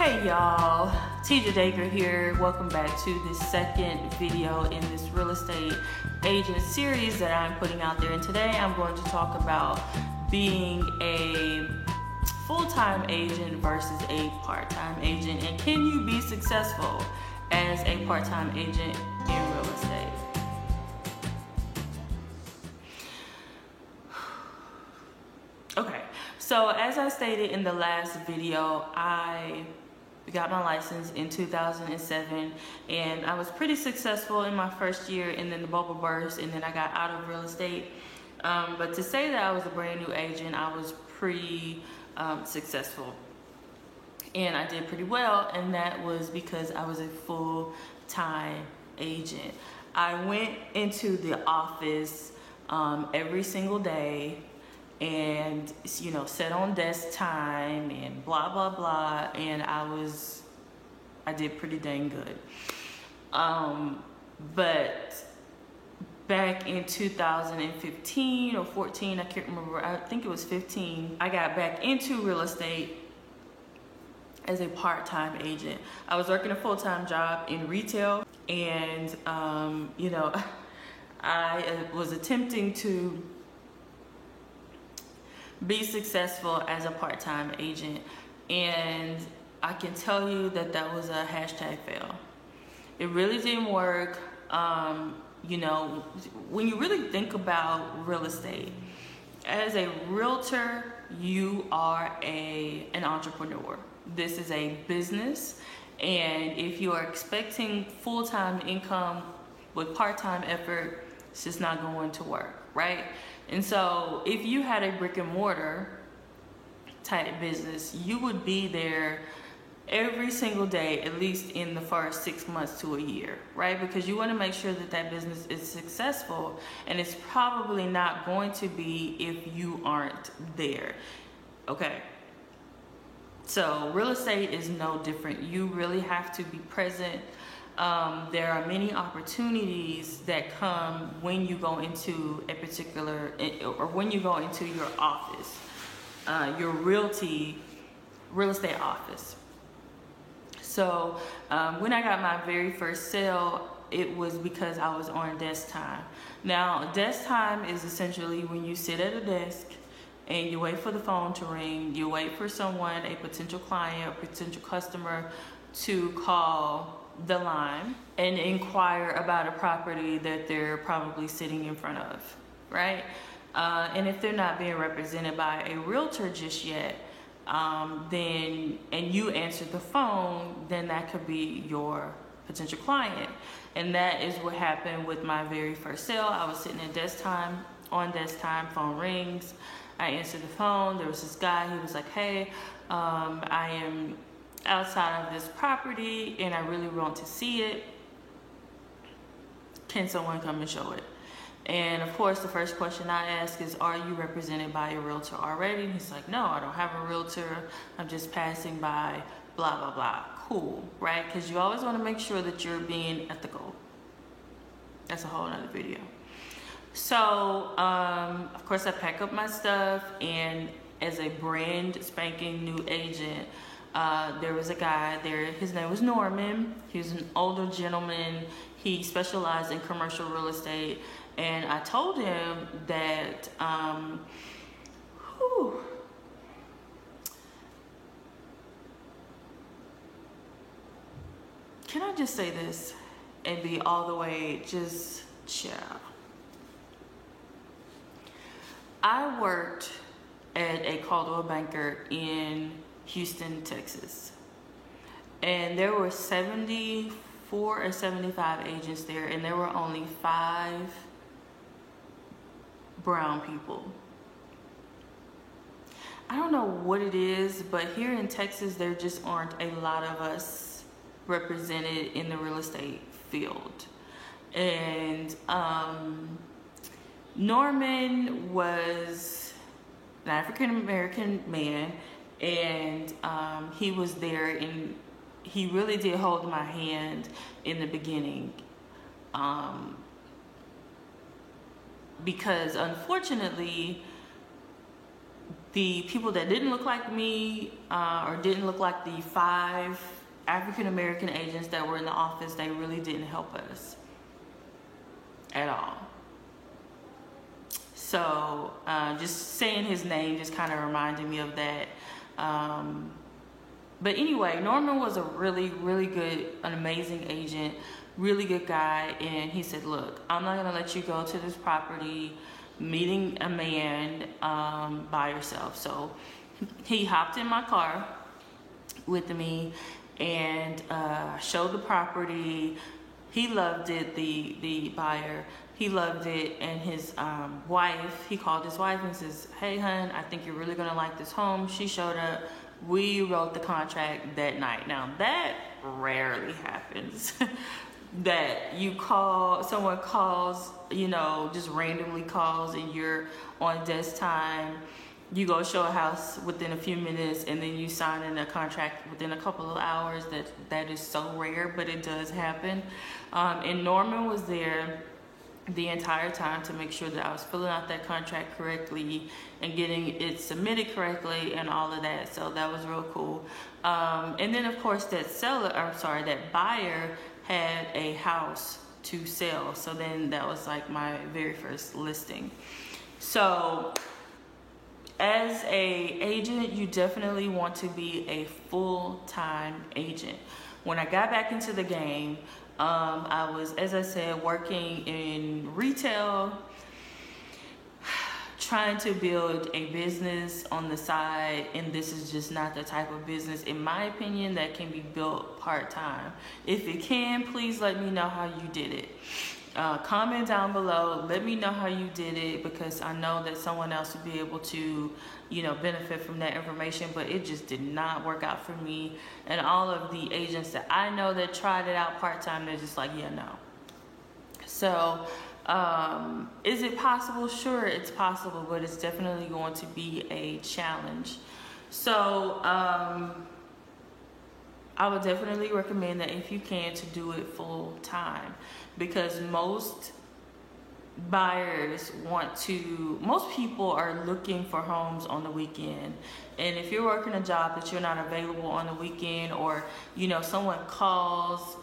Hey y'all, TJ Dacre here. Welcome back to this second video in this real estate agent series that I'm putting out there. And today I'm going to talk about being a full-time agent versus a part-time agent, and can you be successful as a part-time agent in real estate? Okay, so as I stated in the last video, I got my license in 2007 and I was pretty successful in my first year, and then the bubble burst and then I got out of real estate. But to say that I was a brand new agent, I was pretty successful and I did pretty well, and that was because I was a full-time agent. I went into the office every single day and sat on desk time and blah blah blah, and I did pretty dang good. But back in 2015 or 14, I can't remember, I think it was 15, I got back into real estate as a part-time agent. I was working a full-time job in retail, and I was attempting to be successful as a part-time agent, and I can tell you that that was a hashtag fail. It really didn't work. When you really think about real estate, as a realtor, you are an entrepreneur. This is a business, and if you are expecting full-time income with part-time effort, it's just not going to work, right? And so if you had a brick and mortar type business, you would be there every single day, at least in the first 6 months to a year, right? Because you want to make sure that that business is successful, and it's probably not going to be if you aren't there, okay? So real estate is no different. You really have to be present. There are many opportunities that come when you go into a particular, or when you go into your office, your real estate office. So when I got my very first sale, it was because I was on desk time. Now, desk time is essentially when you sit at a desk and you wait for the phone to ring, you wait for someone, a potential client, a potential customer, to call the line and inquire about a property that they're probably sitting in front of, right? And if they're not being represented by a realtor just yet, and you answer the phone, then that could be your potential client. And that is what happened with my very first sale. I was sitting at desk time, on desk time, phone rings. I answered the phone. There was this guy. He was like, hey, I am outside of this property and I really want to see it. Can someone come and show it? And of course, the first question I ask is, are you represented by a realtor already? And he's like, no, I don't have a realtor. I'm just passing by, blah, blah, blah. Cool, right? Because you always want to make sure that you're being ethical. That's a whole nother video. So, of course, I pack up my stuff, and as a brand spanking new agent, there was a guy there. His name was Norman. He was an older gentleman. He specialized in commercial real estate, and I told him that can I just say this and be all the way just chill? I worked at a Coldwell Banker in Houston, Texas, and there were 74 or 75 agents there, and there were only 5 brown people. I don't know what it is, but here in Texas there just aren't a lot of us represented in the real estate field. And Norman was an African-American man, and he was there, and he really did hold my hand in the beginning, because unfortunately the people that didn't look like me or didn't look like the 5 African American agents that were in the office, they really didn't help us at all. So just saying his name just kind of reminded me of that. But anyway, Norman was a really good, an amazing agent, really good guy. And he said, look, I'm not gonna let you go to this property meeting a man by yourself. So he hopped in my car with me and showed the property. He loved it, the buyer. He loved it, and his wife, he called his wife and says, hey hun, I think you're really gonna like this home. She showed up. We wrote the contract that night. Now that rarely happens. That you call, someone calls, you know, just randomly calls and you're on desk time. You go show a house within a few minutes and then you sign in a contract within a couple of hours. That is so rare, but it does happen. And Norman was there the entire time to make sure that I was filling out that contract correctly and getting it submitted correctly and all of that. So that was real cool. And then of course that buyer had a house to sell. So then that was like my very first listing. So as a agent, you definitely want to be a full-time agent. When I got back into the game, I was, as I said, working in retail, trying to build a business on the side, and this is just not the type of business, in my opinion, that can be built part-time. If it can, please let me know how you did it. Comment down below, let me know how you did it, because I know that someone else would be able to, you know, benefit from that information, but it just did not work out for me. And all of the agents that I know that tried it out part-time, they're just like, yeah, no. So is it possible? Sure, it's possible, but it's definitely going to be a challenge. So I would definitely recommend that if you can, to do it full time, because most people are looking for homes on the weekend. And if you're working a job that you're not available on the weekend, or you know, someone calls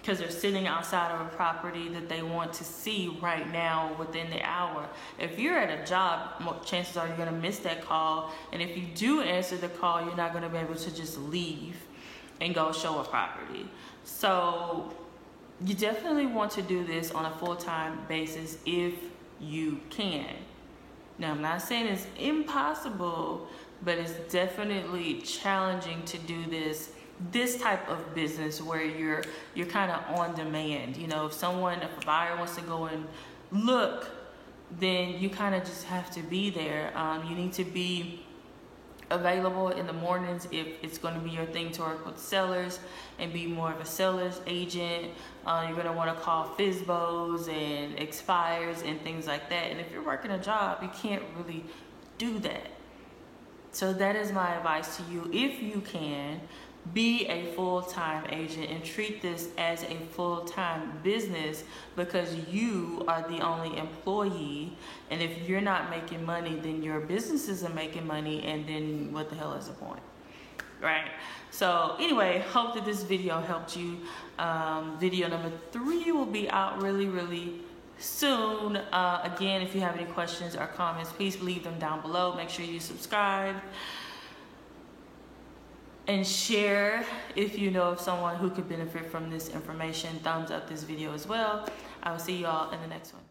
because they're sitting outside of a property that they want to see right now within the hour. If you're at a job, chances are you're gonna miss that call. And if you do answer the call, you're not gonna be able to just leave and go show a property. So you definitely want to do this on a full-time basis if you can. Now, I'm not saying it's impossible, but it's definitely challenging to do this type of business where you're kind of on demand. You know, if a buyer wants to go and look, then you kind of just have to be there. You need to be available in the mornings if it's going to be your thing to work with sellers and be more of a seller's agent. You're going to want to call FSBOs and expires and things like that. And if you're working a job, you can't really do that. So that is my advice to you. If you can, be a full-time agent and treat this as a full-time business, because you are the only employee. And if you're not making money, then your business isn't making money, and then what the hell is the point, right? So anyway, hope that this video helped you. Video number 3 will be out really soon. Again, if you have any questions or comments, please leave them down below. Make sure you subscribe and share if you know of someone who could benefit from this information. Thumbs up this video as well. I will see you all in the next one.